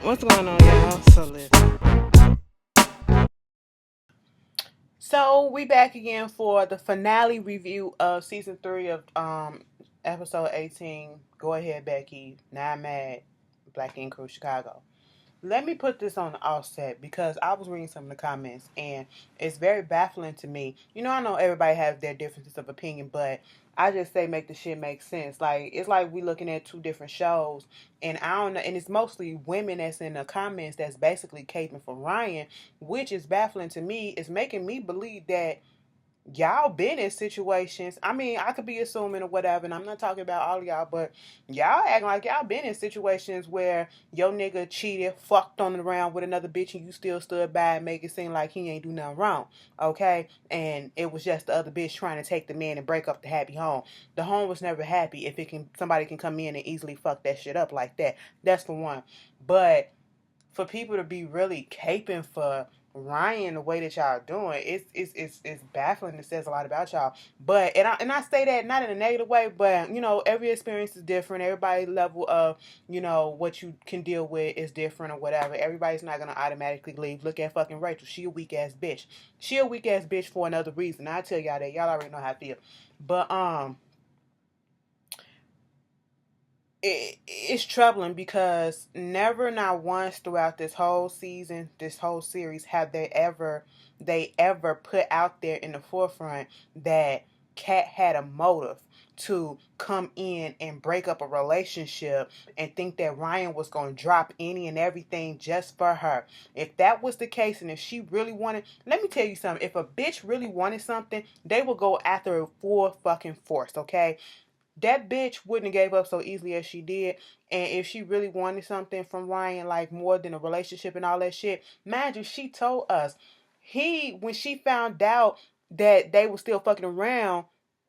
What's going on, y'all? So listen. So we back again for the finale review of season 3 of episode 18. Go ahead, Becky. Now I'm mad. Black Ink Crew Chicago. Let me put this on the offset because I was reading some of the comments and it's very baffling to me. I know everybody has their differences of opinion, but I just say make the shit make sense. Like it's like we looking at two different shows, and I don't know. And it's mostly women that's in the comments that's basically caping for Ryan, which is baffling to me. It's making me believe that y'all been in situations. I mean, I could be assuming or whatever, and I'm not talking about all of y'all, but y'all acting like y'all been in situations where your nigga cheated, fucked on around with another bitch, and you still stood by and make it seem like he ain't do nothing wrong. Okay? And it was just the other bitch trying to take the man and break up the happy home. The home was never happy if it can somebody can come in and easily fuck that shit up like that. That's for one. But for people to be really caping for Ryan the way that y'all doing, it's baffling. It says a lot about y'all. But and I say that not in a negative way, but every experience is different. Everybody's level of what you can deal with is different or whatever. Everybody's not gonna automatically leave. Look at fucking Rachel. She a weak ass bitch. She a weak ass bitch for another reason. I tell y'all that. Y'all already know how I feel. But it's troubling because never not once throughout this whole season, this whole series, have they ever put out there in the forefront that Kat had a motive to come in and break up a relationship and think that Ryan was going to drop any and everything just for her. If that was the case, and if she really wanted, let me tell you something, if a bitch really wanted something, they would go after it full fucking force, okay? That bitch wouldn't have gave up so easily as she did. And if she really wanted something from Ryan, like more than a relationship and all that shit, mind you, she told us when she found out that they were still fucking around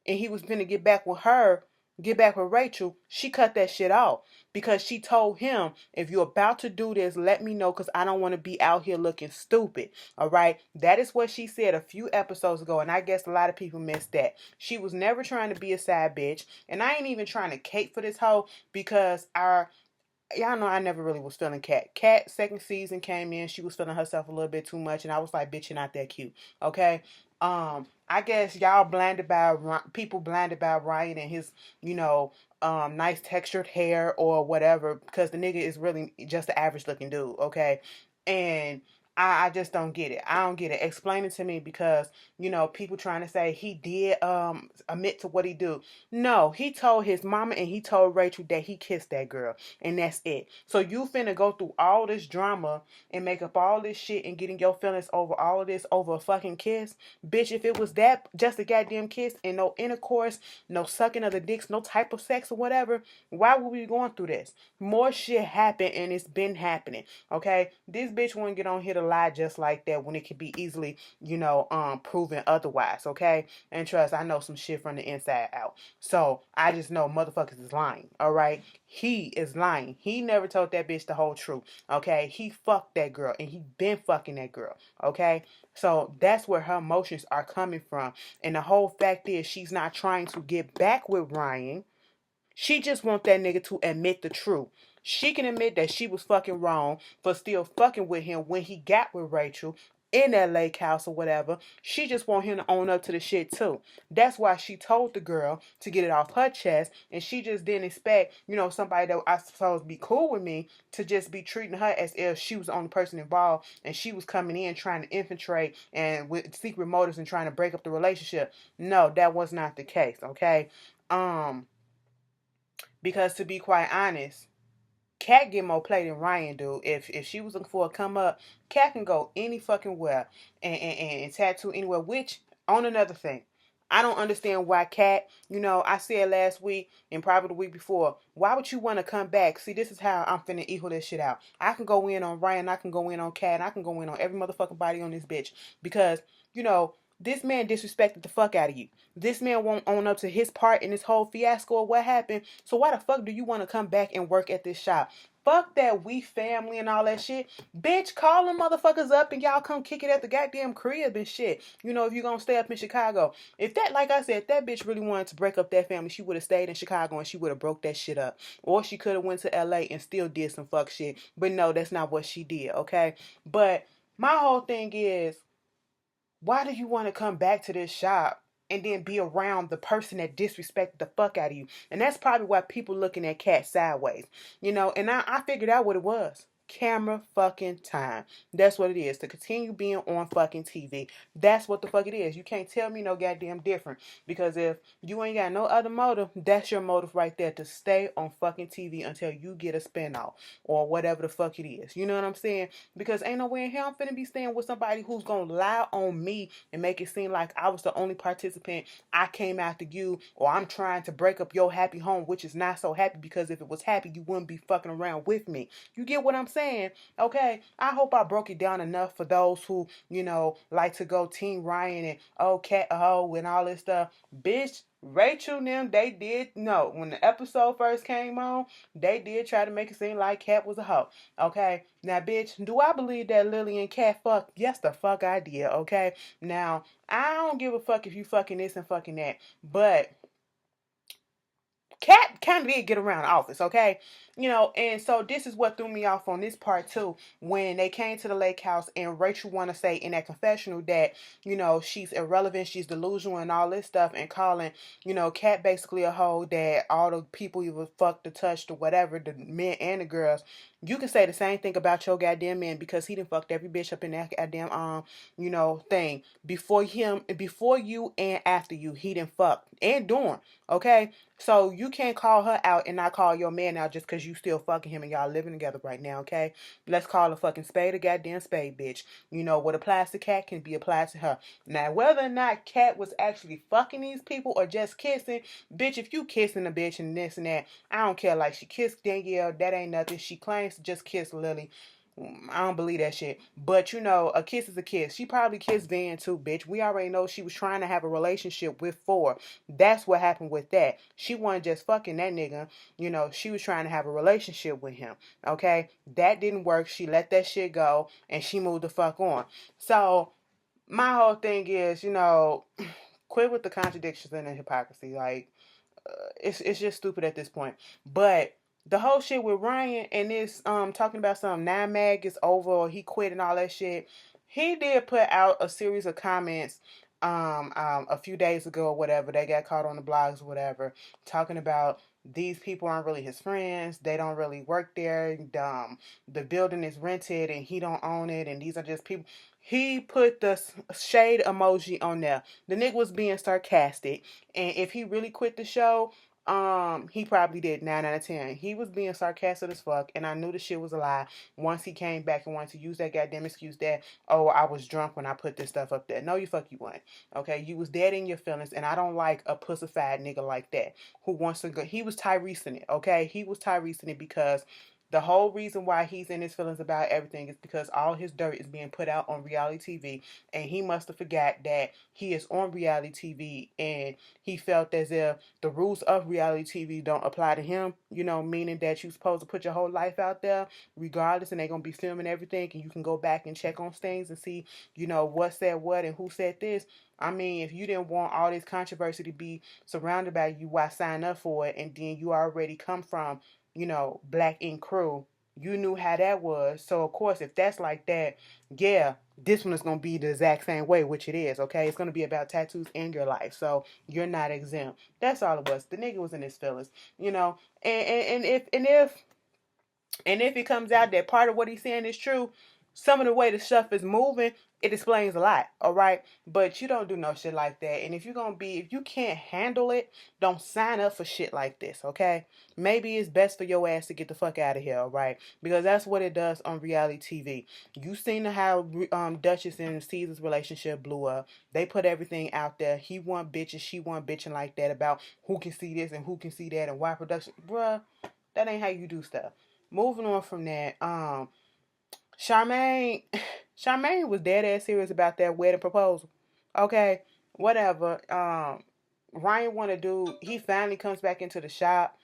and he was gonna get back with Rachel, she cut that shit off because she told him, if you're about to do this, let me know because I don't want to be out here looking stupid. All right. That is what she said a few episodes ago. And I guess a lot of people missed that. She was never trying to be a side bitch. And I ain't even trying to cape for this hoe because y'all know I never really was feeling Kat. Kat second season came in, she was feeling herself a little bit too much, and I was like, bitch, you're not that cute. Okay. I guess y'all blinded by people blinded by Ryan and his, nice textured hair or whatever, because the nigga is really just an average looking dude, okay? And I just don't get it. I don't get it. Explain it to me because, people trying to say he did admit to what he do. No, he told his mama and he told Rachel that he kissed that girl. And that's it. So you finna go through all this drama and make up all this shit and getting your feelings over all of this over a fucking kiss? Bitch, if it was that, just a goddamn kiss and no intercourse, no sucking of the dicks, no type of sex or whatever, why would we be going through this? More shit happened and it's been happening. Okay? This bitch wouldn't get on here to lie just like that when it could be easily, proven otherwise. Okay? And trust, I know some shit from the inside out. So I just know motherfuckers is lying. All right? He is lying. He never told that bitch the whole truth. Okay? He fucked that girl and he been fucking that girl. Okay? So that's where her emotions are coming from. And the whole fact is she's not trying to get back with Ryan. She just wants that nigga to admit the truth. She can admit that she was fucking wrong for still fucking with him when he got with Rachel in that lake house or whatever. She just want him to own up to the shit too. That's why she told the girl to get it off her chest, and she just didn't expect, somebody that I suppose be cool with me to just be treating her as if she was the only person involved and she was coming in trying to infiltrate and with secret motives and trying to break up the relationship. No, that was not the case, okay? Um because to be quite honest, Kat get more play than Ryan do. If she was looking for a come up, Kat can go any fucking where and tattoo anywhere. Which on another thing, I don't understand why Kat. I said last week and probably the week before. Why would you want to come back? See, this is how I'm finna equal this shit out. I can go in on Ryan. I can go in on Kat. I can go in on every motherfucking body on this bitch because you know. This man disrespected the fuck out of you. This man won't own up to his part in this whole fiasco or what happened. So why the fuck do you want to come back and work at this shop? Fuck that we family and all that shit. Bitch, call them motherfuckers up and y'all come kick it at the goddamn crib and shit. You know, if you're gonna stay up in Chicago. If that, like I said, if that bitch really wanted to break up that family, she would have stayed in Chicago and she would have broke that shit up. Or she could have went to LA and still did some fuck shit. But no, that's not what she did, okay? But my whole thing is, why do you want to come back to this shop and then be around the person that disrespected the fuck out of you? And that's probably why people looking at Cat sideways. You know, and I figured out what it was. Camera fucking time. That's what it is. To continue being on fucking TV. That's what the fuck it is. You can't tell me no goddamn different. Because if you ain't got no other motive, that's your motive right there. To stay on fucking TV until you get a spinoff. Or whatever the fuck it is. You know what I'm saying? Because ain't no way in hell I'm finna be staying with somebody who's gonna lie on me and make it seem like I was the only participant. I came after you, or I'm trying to break up your happy home, which is not so happy, because if it was happy, you wouldn't be fucking around with me. You get what I'm saying? Okay, I hope I broke it down enough for those who, you know, like to go Team Ryan and oh cat a hoe and all this stuff. Bitch, Rachel and them, they did no. When the episode first came on, they did try to make it seem like Cat was a hoe. Okay, now bitch, do I believe that Lily and Cat fuck? Yes, the fuck I did. Okay, now I don't give a fuck if you fucking this and fucking that, but Cat kind of did get around the office, okay? You know, and so this is what threw me off on this part too. When they came to the lake house and Rachel want to say in that confessional that, you know, she's irrelevant, she's delusional and all this stuff, and calling, you know, Cat basically a hoe, that all the people you was fucked or touched or whatever, the men and the girls. You can say the same thing about your goddamn man, because he done fucked every bitch up in that goddamn you know, thing. Before you and after you, he done fucked and doing. Okay? So you can't call her out and not call your man out just because you still fucking him and y'all living together right now, okay? Let's call a fucking spade a goddamn spade, bitch. You know, what applies to Cat can be applied to her. Now, whether or not Cat was actually fucking these people or just kissing, bitch, if you kissing a bitch and this and that, I don't care. Like, she kissed Danielle, that ain't nothing. She claims to just kiss Lily. I don't believe that shit. But you know, a kiss is a kiss. She probably kissed Van too, bitch. We already know she was trying to have a relationship with Ford. That's what happened with that. She wasn't just fucking that nigga. You know, she was trying to have a relationship with him. Okay? That didn't work. She let that shit go and she moved the fuck on. So my whole thing is, you know, quit with the contradictions and the hypocrisy. Like, it's just stupid at this point. But the whole shit with Ryan and this talking about some 9mag is over or he quit and all that shit. He did put out a series of comments a few days ago or whatever. They got caught on the blogs or whatever, talking about these people aren't really his friends. They don't really work there. The building is rented and he don't own it. And these are just people. He put the shade emoji on there. The nigga was being sarcastic. And if he really quit the show, he probably did 9 out of 10. He was being sarcastic as fuck, and I knew the shit was a lie once he came back and wanted to use that goddamn excuse that, oh, I was drunk when I put this stuff up there. No, you fuck you weren't. Okay, you was dead in your feelings, and I don't like a pussified nigga like that who wants to go. He was Tyrese in it, okay? He was Tyrese in it because the whole reason why he's in his feelings about everything is because all his dirt is being put out on reality TV, and he must have forgot that he is on reality TV, and he felt as if the rules of reality TV don't apply to him, you know, meaning that you're supposed to put your whole life out there regardless, and they're going to be filming everything, and you can go back and check on things and see, you know, what said what and who said this. I mean, if you didn't want all this controversy to be surrounded by you, why sign up for it? And then you already come from, you know, Black Ink Crew. You knew how that was. So, of course, if that's like that, yeah, this one is going to be the exact same way, which it is, okay? It's going to be about tattoos in your life. So, you're not exempt. That's all it was. The nigga was in his feelings, you know? And if it comes out that part of what he's saying is true, some of the way the stuff is moving, it explains a lot, all right? But you don't do no shit like that. And if you can't handle it, don't sign up for shit like this, okay? Maybe it's best for your ass to get the fuck out of here, all right? Because that's what it does on reality TV. You seen how Duchess and Caesar's relationship blew up. They put everything out there. He want bitches, she want bitching like that about who can see this and who can see that and why production. Bruh, that ain't how you do stuff. Moving on from that, Charmaine was dead ass serious about that wedding proposal. Okay, whatever. Ryan want to do. He finally comes back into the shop,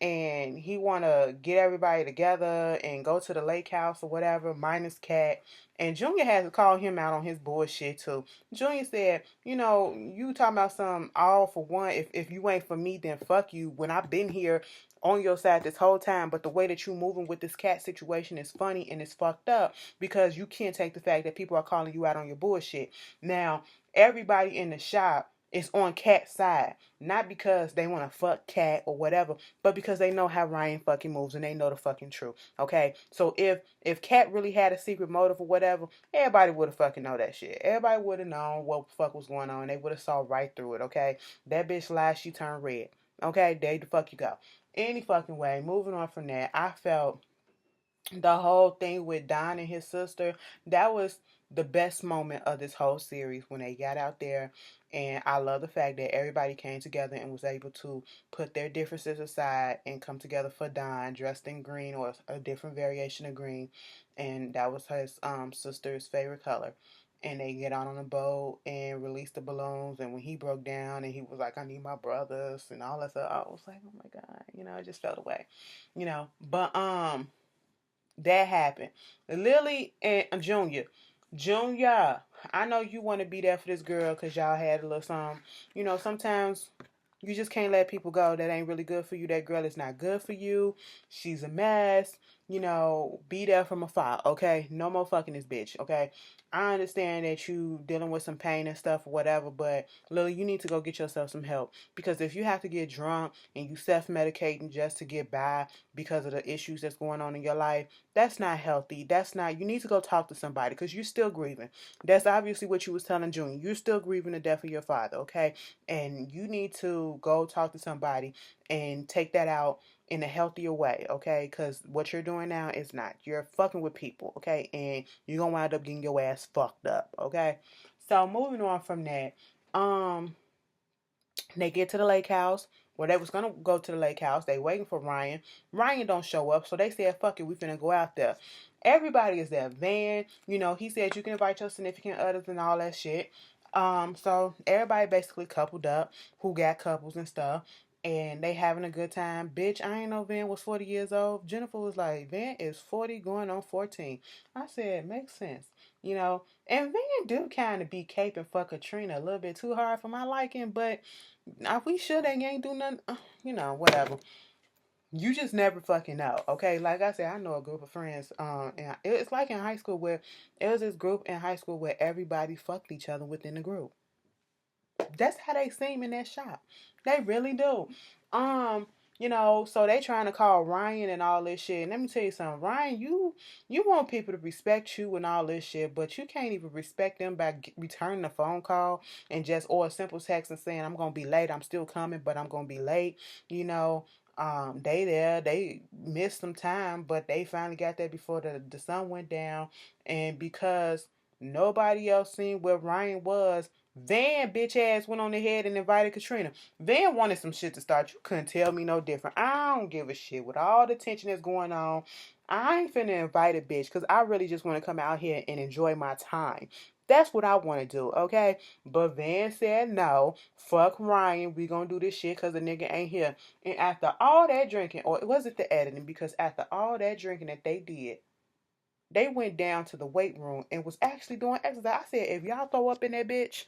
and he want to get everybody together and go to the lake house or whatever, minus Cat. And Junior has to call him out on his bullshit too. Junior said, you talking about some all for one. If you ain't for me, then fuck you. When I've been here on your side this whole time, but the way that you moving with this Cat situation is funny and it's fucked up because you can't take the fact that people are calling you out on your bullshit. Now, everybody in the shop is on Cat's side. Not because they want to fuck Cat or whatever, but because they know how Ryan fucking moves and they know the fucking truth. Okay? So if Cat really had a secret motive or whatever, everybody would have fucking know that shit. Everybody would have known what the fuck was going on. They would have saw right through it, okay? That bitch lied, she turned red. Okay? There the fuck you go. Any fucking way. Moving on from that, I felt the whole thing with Don and his sister, that was the best moment of this whole series when they got out there. And I love the fact that everybody came together and was able to put their differences aside and come together for Don, dressed in green or a different variation of green. And that was his sister's favorite color. And they get on a boat and release the balloons. And when he broke down and he was like, I need my brothers and all that stuff, I was like, oh my God, it just felt away. But that happened. Lily and Junior. Junior, I know you want to be there for this girl because y'all had a little something. Sometimes you just can't let people go that ain't really good for you. That girl is not good for you. She's a mess. Be there from afar, okay? No more fucking this bitch, okay? I understand that you dealing with some pain and stuff or whatever, but Lily, you need to go get yourself some help. Because if you have to get drunk and you self-medicating just to get by because of the issues that's going on in your life, that's not healthy. You need to go talk to somebody because you're still grieving. That's obviously what you was telling June. You're still grieving the death of your father, okay? And you need to go talk to somebody and take that out in a healthier way, okay? Because what you're doing now is not. You're fucking with people, okay? And you're going to wind up getting your ass fucked up, okay? So moving on from that, they get to the lake house. Well, they was gonna go to the lake house. They waiting for Ryan. Ryan don't show up, so they said, "Fuck it, we finna go out there." Everybody is there. Van, he said you can invite your significant others and all that shit. So everybody basically coupled up, who got couples and stuff, and they having a good time. Bitch, I ain't know Van was 40 years old. Jennifer was like, Van is 40 going on 14. I said, makes sense, And Van do kind of be caping for Katrina a little bit too hard for my liking, but are we sure they ain't do nothing? Whatever. You just never fucking know, okay? Like I said, I know a group of friends, and it's like in high school where it was this group in high school where everybody fucked each other within the group. That's how they seem in that shop. They really do. So they trying to call Ryan and all this shit. And let me tell you something, Ryan, you want people to respect you and all this shit, but you can't even respect them by returning a phone call and just or a simple text and saying I'm gonna be late. I'm still coming, but I'm gonna be late. They missed some time, but they finally got there before the sun went down, and because nobody else seen where Ryan was, Van bitch ass went on ahead and invited Katrina. Van wanted some shit to start. You couldn't tell me no different. I don't give a shit with all the tension that's going on. I ain't finna invite a bitch because I really just want to come out here and enjoy my time. That's what I want to do, okay? But Van said no. Fuck Ryan. We gonna do this shit because the nigga ain't here. And after all that drinking, or was it the editing? Because after all that drinking that they did, they went down to the weight room and was actually doing exercise. I said, if y'all throw up in that bitch,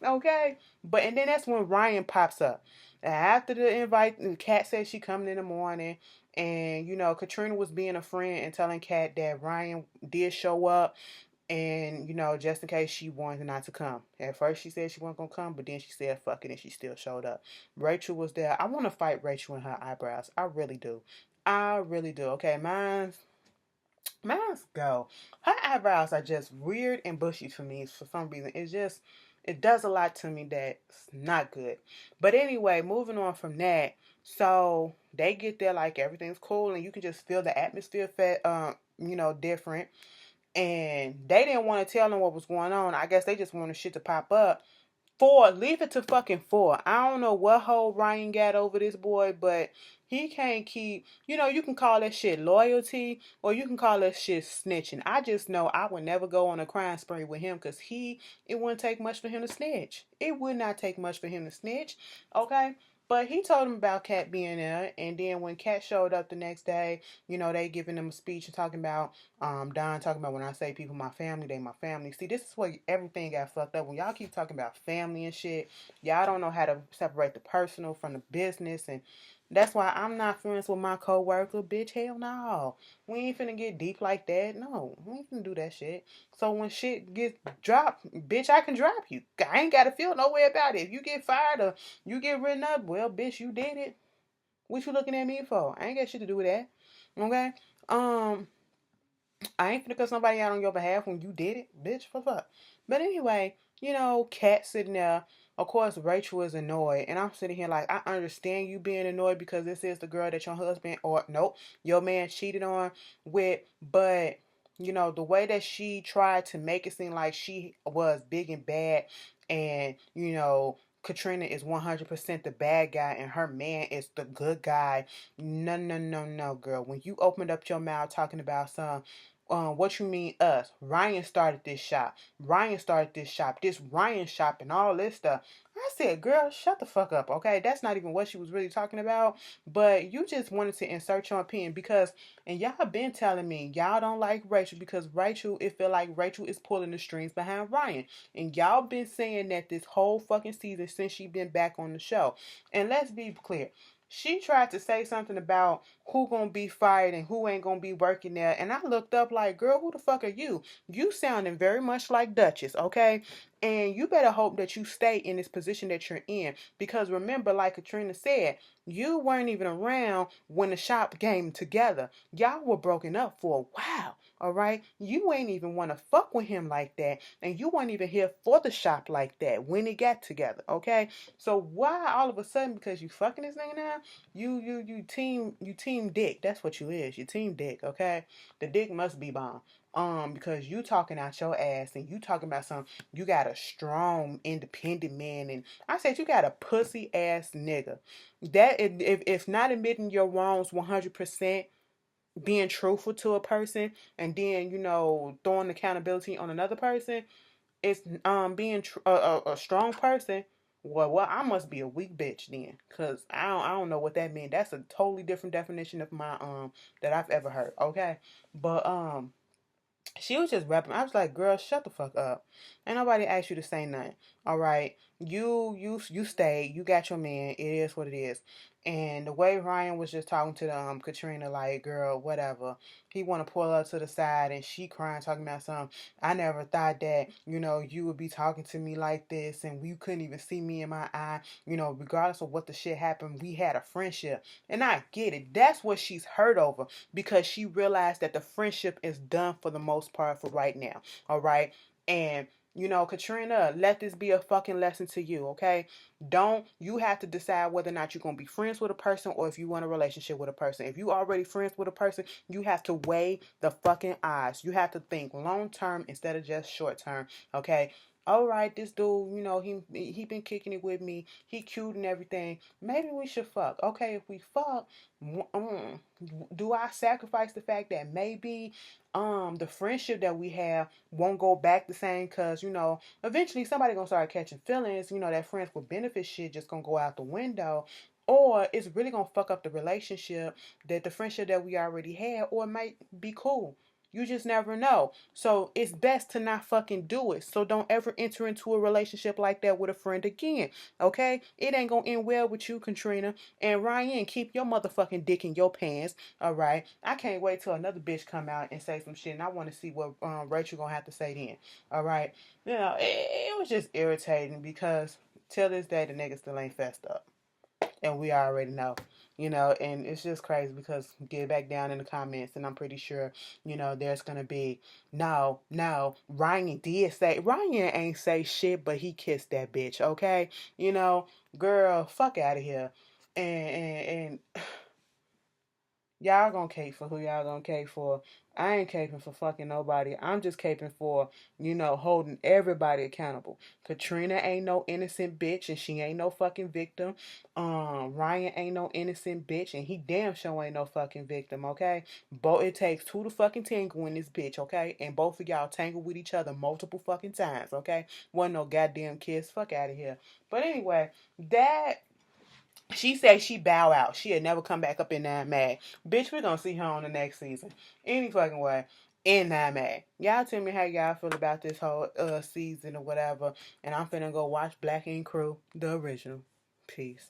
okay. And then that's when Ryan pops up. After the invite, Kat said she coming in the morning, and Katrina was being a friend and telling Kat that Ryan did show up, and just in case she wanted not to come. At first she said she wasn't gonna come, but then she said fuck it, and she still showed up. Rachel was there. I want to fight Rachel and her eyebrows. I really do. I really do. Okay, mine's go. Her eyebrows are just weird and bushy for me for some reason. It does a lot to me that's not good. But anyway, moving on from that, so they get there like everything's cool and you can just feel the atmosphere different. And they didn't want to tell them what was going on. I guess they just wanted shit to pop up. 4, leave it to fucking 4. I don't know what hole Ryan got over this boy, but he can't keep, you can call that shit loyalty or you can call that shit snitching. I just know I would never go on a crime spree with him because it wouldn't take much for him to snitch. It would not take much for him to snitch, okay? But he told him about Kat being there, and then when Kat showed up the next day, they giving him a speech and talking about Don talking about when I say people my family, they my family. See, this is where everything got fucked up. When y'all keep talking about family and shit, y'all don't know how to separate the personal from the business, and that's why I'm not friends with my coworker, bitch. Hell no. We ain't finna get deep like that. No, we ain't finna do that shit. So when shit gets dropped, bitch, I can drop you. I ain't gotta feel no way about it. If you get fired or you get written up, well, bitch, you did it. What you looking at me for? I ain't got shit to do with that. Okay? Um, I ain't finna cut somebody out on your behalf when you did it, bitch. What's up? But anyway, Kat sitting there. Of course, Rachel is annoyed, and I'm sitting here like, I understand you being annoyed because this is the girl that your husband or nope, your man cheated on with. But the way that she tried to make it seem like she was big and bad, and Katrina is 100% the bad guy and her man is the good guy. No, no, no, no, girl. When you opened up your mouth talking about some what you mean us? Ryan started this shop. Ryan started this shop. This Ryan shop and all this stuff. I said, girl, shut the fuck up, okay? That's not even what she was really talking about. But you just wanted to insert your opinion because, and y'all been telling me y'all don't like Rachel because Rachel, it feel like Rachel is pulling the strings behind Ryan. And y'all been saying that this whole fucking season since she been back on the show. And let's be clear. She tried to say something about who gonna be fired and who ain't gonna be working there. And I looked up like, girl, who the fuck are you? You sounding very much like Duchess, okay? And you better hope that you stay in this position that you're in. Because remember, like Katrina said, you weren't even around when the shop came together. Y'all were broken up for a while. All right, you ain't even want to fuck with him like that, and you weren't even here for the shop like that when it got together. Okay, so why all of a sudden because you fucking this nigga now, you team dick. That's what you is. You team dick. Okay, the dick must be bomb. Because you talking out your ass and you talking about some, you got a strong, independent man, and I said you got a pussy ass nigga. That if not admitting your wrongs 100%, being truthful to a person, and then throwing accountability on another person, it's being a strong person. Well, I must be a weak bitch then, cause I don't know what that means. That's a totally different definition of my that I've ever heard. Okay, but she was just rapping. I was like, girl, shut the fuck up. Ain't nobody asked you to say nothing. All right. You stayed. You got your man. It is what it is. And the way Ryan was just talking to Katrina, like, girl, whatever. He want to pull her to the side and she crying, talking about something. I never thought that, you would be talking to me like this and you couldn't even see me in my eye. Regardless of what the shit happened, we had a friendship. And I get it. That's what she's hurt over because she realized that the friendship is done for the most part for right now. All right. And Katrina, let this be a fucking lesson to you, okay? You have to decide whether or not you're going to be friends with a person or if you want a relationship with a person. If you already friends with a person, you have to weigh the fucking odds. You have to think long term instead of just short term, okay? All right, this dude, he been kicking it with me. He cute and everything. Maybe we should fuck. Okay, if we fuck, do I sacrifice the fact that maybe the friendship that we have won't go back the same because eventually somebody gonna start catching feelings, that friends with benefit shit just gonna go out the window, or it's really gonna fuck up the relationship, that the friendship that we already had, or it might be cool. You just never know. So it's best to not fucking do it. So don't ever enter into a relationship like that with a friend again. Okay? It ain't gonna end well with you, Katrina. And Ryan, keep your motherfucking dick in your pants. Alright? I can't wait till another bitch come out and say some shit. And I want to see what Rachel gonna have to say then. Alright? It was just irritating because till this day the nigga still ain't fessed up. And we already know, and it's just crazy because get back down in the comments, and I'm pretty sure, there's gonna be no. Ryan ain't say shit, but he kissed that bitch, okay? Girl, fuck out of here, and y'all gonna cape for who y'all gonna cape for. I ain't caping for fucking nobody. I'm just caping for, holding everybody accountable. Katrina ain't no innocent bitch and she ain't no fucking victim. Ryan ain't no innocent bitch and he damn sure ain't no fucking victim, okay? But it takes two to fucking tangle in this bitch, okay? And both of y'all tangle with each other multiple fucking times, okay? Wasn't no goddamn kiss. Fuck out of here. But anyway, that She said she bow out. She'll never come back up in that mag. Bitch, we're gonna see her on the next season. Any fucking way. In that mag. Y'all tell me how y'all feel about this whole season or whatever. And I'm finna go watch Black Ink Crew, the original. Peace.